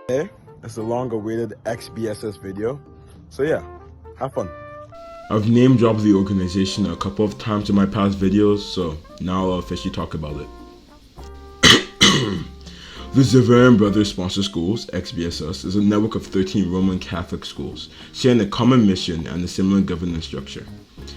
Hey, it's a long-awaited XBSS video. So yeah, have fun. I've name dropped the organization a couple of times in my past videos, so now I'll officially talk about it. The Xaverian Brothers Sponsor Schools, XBSS, is a network of 13 Roman Catholic schools, sharing a common mission and a similar governance structure.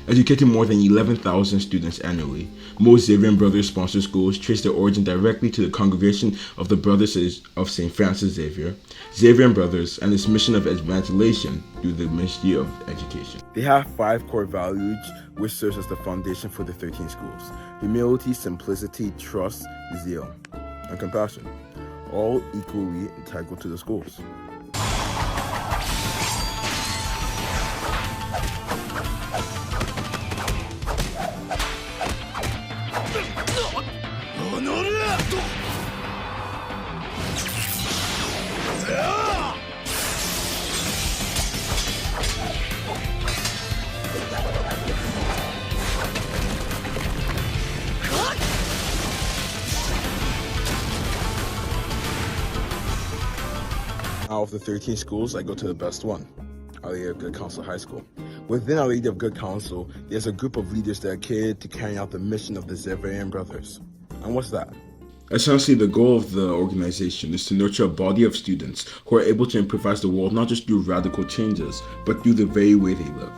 Educating more than 11,000 students annually, most Xaverian Brothers Sponsor Schools trace their origin directly to the Congregation of the Brothers of St. Francis Xavier, Xaverian Brothers, and its mission of evangelization through the Ministry of Education. They have 5 core values which serves as the foundation for the 13 schools: humility, simplicity, trust, zeal, and compassion, all equally integral to the schools. Out of the 13 schools, I go to the best one, Our Lady of Good Counsel High School. Within Our Lady of Good Counsel, there's a group of leaders dedicated to carrying out the mission of the Xaverian Brothers. And what's that? Essentially, the goal of the organization is to nurture a body of students who are able to improvise the world not just through radical changes, but through the very way they live.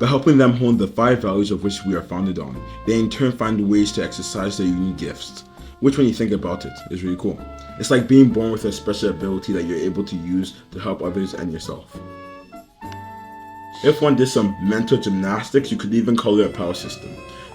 By helping them hone the 5 values of which we are founded on, they in turn find ways to exercise their unique gifts, which when you think about it, is really cool. It's like being born with a special ability that you're able to use to help others and yourself. If one did some mental gymnastics, you could even call it a power system.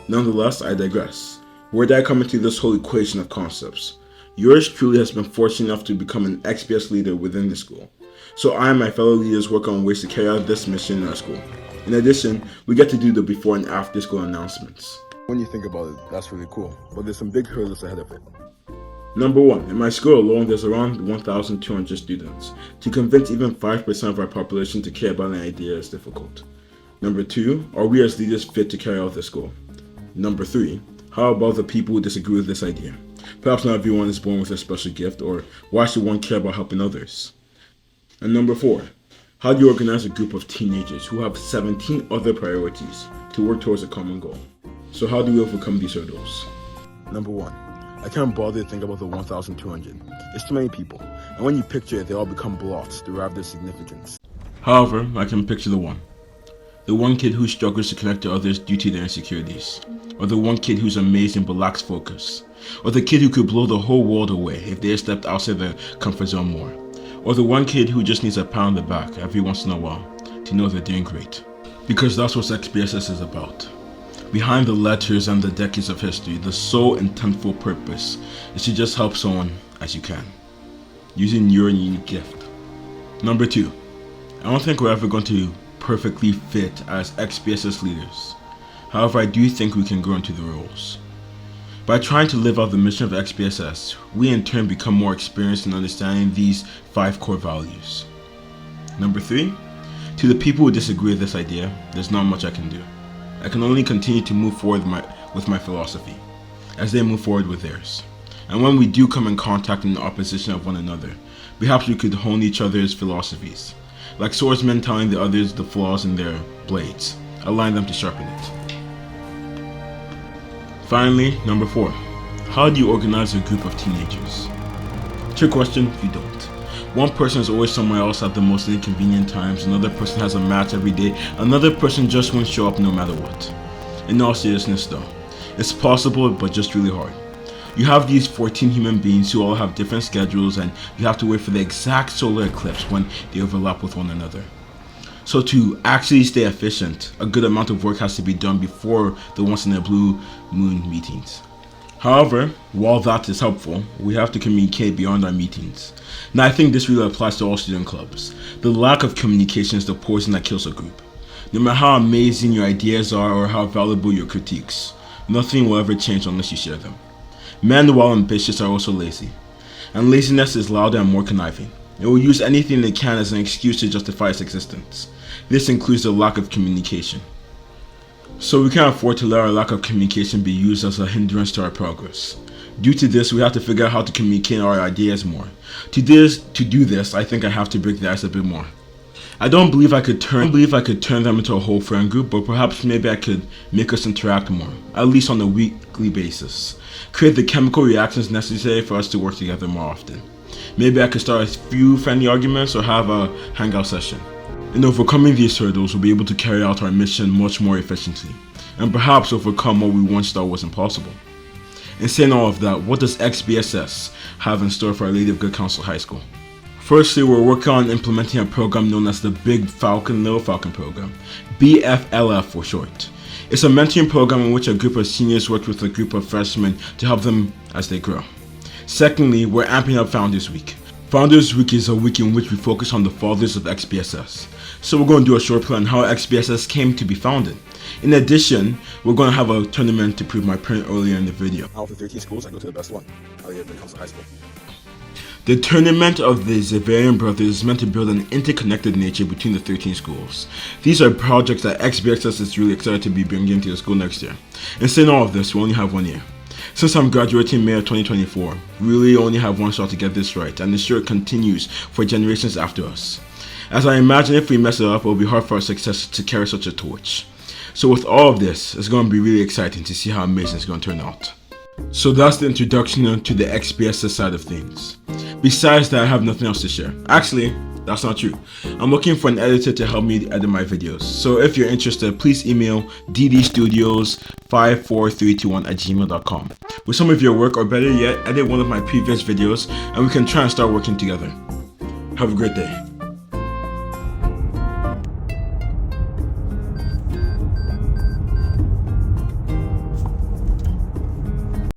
Nonetheless, I digress. Where did I come into this whole equation of concepts? Yours truly has been fortunate enough to become an XBS leader within the school. So I and my fellow leaders work on ways to carry out this mission in our school. In addition, we get to do the before and after school announcements. When you think about it, that's really cool, but there's some big hurdles ahead of it. Number 1, in my school alone, there's around 1,200 students. To convince even 5% of our population to care about an idea is difficult. Number 2, are we as leaders fit to carry out this goal? Number 3, how about the people who disagree with this idea? Perhaps not everyone is born with a special gift, or why should one care about helping others? And number 4, how do you organize a group of teenagers who have 17 other priorities to work towards a common goal? So how do we overcome these hurdles? Number 1, I can't bother to think about the 1,200. It's too many people, and when you picture it, they all become blots, derive their significance. However, I can picture the one kid who struggles to connect to others due to their insecurities, or the one kid who's amazing but lacks focus, or the kid who could blow the whole world away if they stepped outside their comfort zone more, or the one kid who just needs a pat on the back every once in a while to know they're doing great. Because that's what XBSS is about. Behind the letters and the decades of history, the sole intentful purpose is to just help someone as you can, using your unique gift. Number 2, I don't think we're ever going to perfectly fit as XBSS leaders. However, I do think we can grow into the roles. By trying to live out the mission of XBSS, we in turn become more experienced in understanding these 5 core values. Number 3, to the people who disagree with this idea, there's not much I can do. I can only continue to move forward with my philosophy, as they move forward with theirs. And when we do come in contact in the opposition of one another, perhaps we could hone each other's philosophies, like swordsmen telling the others the flaws in their blades, allowing them to sharpen it. Finally, number 4, how do you organize a group of teenagers? Trick question if you don't. One person is always somewhere else at the most inconvenient times, another person has a match every day, another person just won't show up no matter what. In all seriousness though, it's possible but just really hard. You have these 14 human beings who all have different schedules, and you have to wait for the exact solar eclipse when they overlap with one another. So to actually stay efficient, a good amount of work has to be done before the once in a blue moon meetings. However, while that is helpful, we have to communicate beyond our meetings. Now I think this really applies to all student clubs. The lack of communication is the poison that kills a group. No matter how amazing your ideas are or how valuable your critiques, nothing will ever change unless you share them. Men, while ambitious, are also lazy. And laziness is louder and more conniving. It will use anything it can as an excuse to justify its existence. This includes the lack of communication. So we can't afford to let our lack of communication be used as a hindrance to our progress. Due to this, we have to figure out how to communicate our ideas more. To do this, I think I have to break the ice a bit more. I don't believe I could turn them into a whole friend group, but perhaps maybe I could make us interact more, at least on a weekly basis. Create the chemical reactions necessary for us to work together more often. Maybe I could start a few friendly arguments or have a hangout session. In overcoming these hurdles, we'll be able to carry out our mission much more efficiently, and perhaps overcome what we once thought was impossible. In saying all of that, what does XBSS have in store for Our Lady of Good Counsel High School? Firstly, we're working on implementing a program known as the Big Falcon Little Falcon program, BFLF for short. It's a mentoring program in which a group of seniors work with a group of freshmen to help them as they grow. Secondly, we're amping up Founders Week. Founders Week is a week in which we focus on the fathers of XBSS. So we're going to do a short play on how XBSS came to be founded. In addition, we're going to have a tournament to prove my point earlier in the video. Out of the 13 schools, I go to the best one, Our Lady of Good Counsel High School. The tournament of the Zavarian Brothers is meant to build an interconnected nature between the 13 schools. These are projects that XBSS is really excited to be bringing to the school next year. And saying all of this, we only have 1 year. Since I'm graduating May of 2024, we really only have one shot to get this right and ensure it continues for generations after us. As I imagine if we mess it up, it will be hard for our successors to carry such a torch. So with all of this, it's going to be really exciting to see how amazing it's going to turn out. So that's the introduction to the XBSS side of things. Besides that, I have nothing else to share. Actually, that's not true. I'm looking for an editor to help me edit my videos. So if you're interested, please email ddstudios54321@gmail.com with some of your work, or better yet, edit one of my previous videos and we can try and start working together. Have a great day.